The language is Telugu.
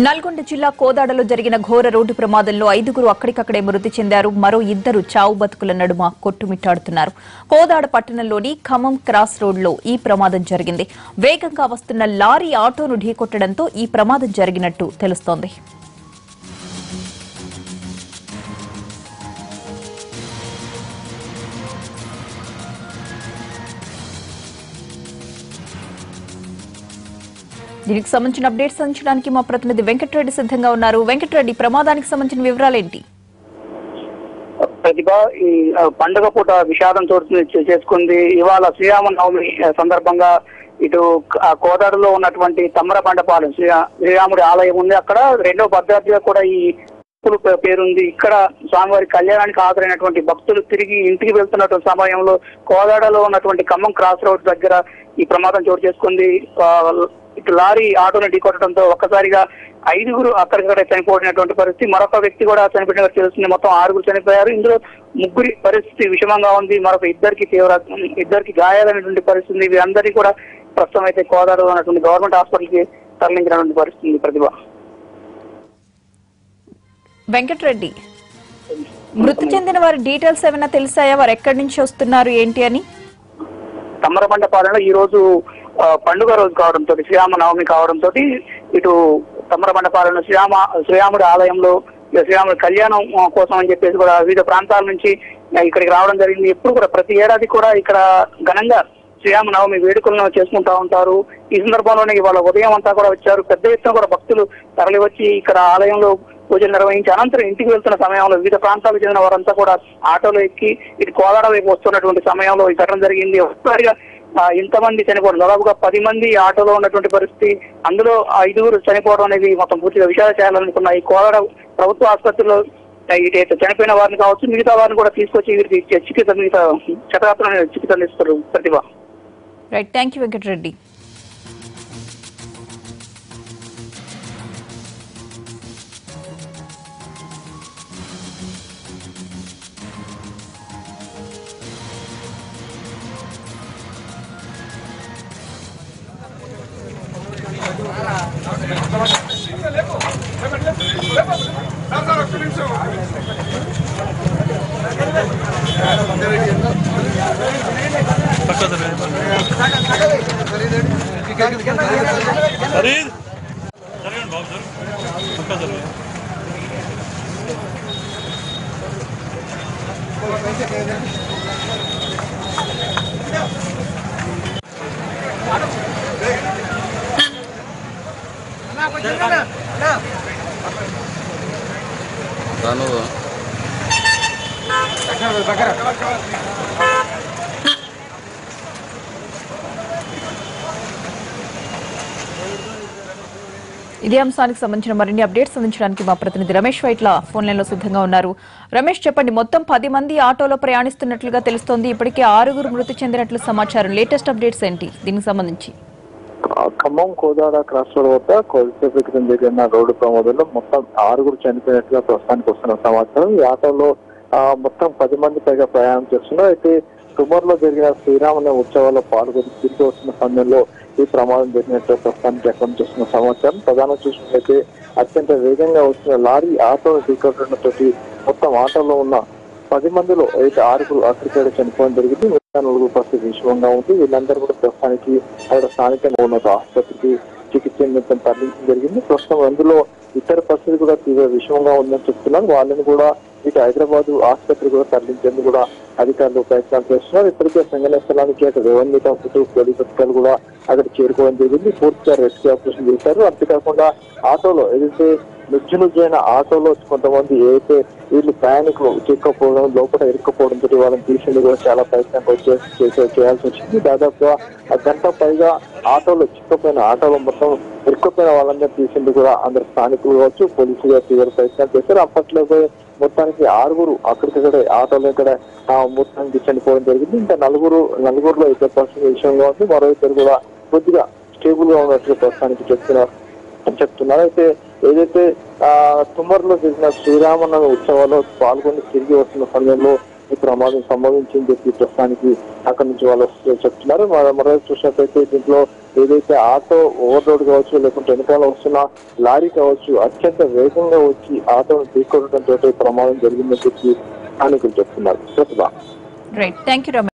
నల్గొండ జిల్లా కోదాడలో జరిగిన ఘోర రోడ్డు ప్రమాదంలో 5గురు అక్కడికక్కడే మృతి చెందారు. మరో 2 చావు బతుకుల నడుమ కొట్టుమిట్టాడుతున్నారు. కోదాడ పట్టణంలోని ఖమ్మం క్రాస్ రోడ్లో ఈ ప్రమాదం జరిగింది. వేగంగా వస్తున్న లారీ ఆటోను ఢీకొట్టడంతో ఈ ప్రమాదం జరిగినట్టు తెలుస్తోంది. దీనికి సంబంధించిన అప్డేట్స్ అందించడానికి మా ప్రతినిధి వెంకటరెడ్డి సిద్ధంగా ఉన్నారు. వెంకటరెడ్డి, ప్రమాదానికి సంబంధించిన వివరాలేంటి? ప్రతిభ, ఈ పండుగ పూట విషాదం చోటు చేసుకుంది. ఇవాళ శ్రీరామనవమి సందర్భంగా ఇటు కోదాడులో ఉన్నటువంటి తమ్మరబండపాలెం శ్రీరాముడి ఆలయం ఉంది. అక్కడ రెండో భద్రాద్రిగా కూడా ఈ పేరుంది. ఇక్కడ స్వామివారి కళ్యాణానికి హాజరైనటువంటి భక్తులు తిరిగి ఇంటికి వెళ్తున్నటువంటి సమయంలో కోదాడలో ఉన్నటువంటి ఖమ్మం క్రాస్ రోడ్ దగ్గర ఈ ప్రమాదం చోటు చేసుకుంది. ఇటు లారీ ఆటోను ఢీకొట్టడంతో ఒక్కసారిగా 5గురు అక్కడికక్కడ చనిపోయినటువంటి పరిస్థితి. మరొక వ్యక్తి కూడా చనిపోయినట్టు తెలుస్తుంది. మొత్తం 6గురు చనిపోయారు. ఇందులో 3 పరిస్థితి విషమంగా ఉంది. మరొక ఇద్దరికి గాయాలైనటువంటి పరిస్థితి. వీరందరినీ కూడా ప్రస్తుతం అయితే కోదాడలో ఉన్నటువంటి గవర్నమెంట్ హాస్పిటల్కి తరలించినటువంటి పరిస్థితి. ప్రతిభ, వెంకటరెడ్డి, మృతి చెందిన వారి డీటెయిల్స్ ఏమైనా తెలిసాయా? వారు ఎక్కడి నుంచి వస్తున్నారు ఏంటి అని? తమ్మరబండపాలెంలో ఈ రోజు పండుగ రోజు కావడంతో, శ్రీరామనవమి కావడంతో ఇటు తమ్మరబండపాలెంలో శ్రీరాముడి ఆలయంలో శ్రీరాముడి కళ్యాణం కోసం అని చెప్పేసి కూడా వివిధ ప్రాంతాల నుంచి ఇక్కడికి రావడం జరిగింది. ఎప్పుడు కూడా ప్రతి ఏడాది కూడా ఇక్కడ ఘనంగా శ్రీరామనవమి వేడుకలను చేసుకుంటా ఉంటారు. ఈ సందర్భంలోనే ఇవాళ ఉదయం అంతా కూడా వచ్చారు. పెద్ద ఎత్తున కూడా భక్తులు తరలి వచ్చి ఇక్కడ ఆలయంలో పూజలు నిర్వహించి అనంతరం ఇంటికి వెళ్తున్న సమయంలో వివిధ ప్రాంతాలకు చెందిన వారంతా కూడా ఆటోలో ఎక్కి ఇటు కోదాడ వైపు వస్తున్నటువంటి సమయంలో ఈ ఘటన జరిగింది. ఒకసారిగా ఇంతమంది చనిపోవడం, దాదాపుగా 10 మంది ఆటోలో ఉన్నటువంటి పరిస్థితి. అందులో 5గురు చనిపోవడం అనేది మొత్తం పూర్తిగా విషాద చేయాలనుకున్న ఈ కోదాడ ప్రభుత్వ ఆసుపత్రిలో ఇటు చనిపోయిన వారిని కావచ్చు, మిగతా వారిని కూడా తీసుకొచ్చి వీరికి చికిత్స అందిస్తారు. ప్రతిభ, రైట్, థ్యాంక్ యూ వెంకటరెడ్డి. ఇదే అంశానికి సంబంధించిన మరిన్ని అప్డేట్స్ అందించడానికి మా ప్రతినిధి రమేష్ వైట్ల ఫోన్ లైన్ లో సిద్ధంగా ఉన్నారు. రమేష్, చెప్పండి, మొత్తం 10 మంది ఆటోలో ప్రయాణిస్తున్నట్లుగా తెలుస్తోంది. ఇప్పటికే 6గురు మృతి చెందినట్లు సమాచారం. లేటెస్ట్ అప్డేట్స్ ఏంటి దీనికి సంబంధించి? ఖమ్మం కోదాడ క్రాస్ రోడ్ వద్ద కొద్దిసేపు క్రితం జరిగిన రోడ్డు ప్రమాదంలో మొత్తం 6గురు చనిపోయినట్లుగా ప్రస్తుతానికి వస్తున్న సమాచారం. ఈ ఆటోలో మొత్తం 10 మంది పైగా ప్రయాణం చేస్తున్నారు. అయితే తుమ్మర్లో జరిగిన శ్రీరామనవమి ఉత్సవాల్లో పాల్గొని తిరిగి వస్తున్న సమయంలో ఈ ప్రమాదం జరిగినట్టు ప్రస్తుతానికి వ్యక్తం చేస్తున్న సమాచారం. ప్రధానంగా చూసినట్లయితే అత్యంత వేగంగా వచ్చిన లారీ ఆటోను ఢీకొట్టడంతో మొత్తం ఆటోలో ఉన్న 10 మందిలో అయితే 6గురు అక్కడికక్కడ చనిపోవడం జరిగింది. మిగతా 4 పరిస్థితి విషమంగా ఉంది. వీళ్ళందరూ కూడా ప్రస్తుతానికి అక్కడ స్థానికంగా ఉన్న ఆసుపత్రికి చికిత్స నిమిత్తం తరలించడం జరిగింది. ప్రస్తుతం అందులో ఇతర పరిస్థితి కూడా తీవ్ర విషమంగా ఉందని చెప్తున్నారు. వాళ్ళని కూడా ఇటు హైదరాబాద్ ఆసుపత్రి కూడా తరలించేందుకు కూడా అధికారులు ప్రయత్నాలు చేస్తున్నారు. ఇప్పటికే సంఘటన స్థలానికి అటు రెవెన్యూ పోలీసు అధికారులు కూడా అక్కడ చేరుకోవడం జరిగింది. పూర్తిగా రెస్క్యూ ఆపరేషన్ చేశారు. అంతేకాకుండా ఆటోలో ఏదైతే నుజ్జునుజ్జైన ఆటోలో కొంతమంది ఏదైతే వీళ్ళు ప్రయాణికులు చిక్కపోవడం, లోపల ఇరుక్కుపోవడంతో వాళ్ళని తీసేందుకు కూడా చాలా ప్రయత్నం చేయాల్సి వచ్చింది. దాదాపుగా గంట పైగా ఆటోలో చిక్కపోయిన ఆటోలో మొత్తం ఇరుక్కుపోయిన వాళ్ళందరూ తీసేందుకు కూడా అందరు స్థానికులు కావచ్చు, పోలీసులు తీవ్ర ప్రయత్నాలు చేశారు. అప్పట్లో మొత్తానికి 6గురు అక్కడికక్కడే ఆటోలో ఇక్కడ మొత్తానికి చనిపోవడం జరిగింది. ఇంకా నలుగురులో ఇద్దరు పరిస్థితి విషయంగా ఉంది. మరో ఇద్దరు కూడా కొద్దిగా స్టేబుల్ గా ఉన్నట్లు ప్రస్తుతానికి చెప్తున్నారు. అయితే ఏదైతే తుమ్మర్లో జరిగిన శ్రీరామనవమి ఉత్సవాల్లో పాల్గొని తిరిగి వస్తున్న సమయంలో ఈ ప్రమాదం సంభవించింది చెప్పి ప్రస్తుతానికి అక్కడి నుంచి వాళ్ళు చెప్తున్నారు. మరోవైపు చూసినట్లయితే దీంట్లో ఏదైతే ఆటో ఓవర్లోడ్ కావచ్చు, లేకుంటే వెనకాల వస్తున్న లారీ కావచ్చు, అత్యంత వేగంగా వచ్చి ఆటోను ఢీకొట్టడంతో ప్రమాదం జరిగిందని చెప్పి స్థానికులు చెప్తున్నారు. Pratibha. Right, thank you Ramesh.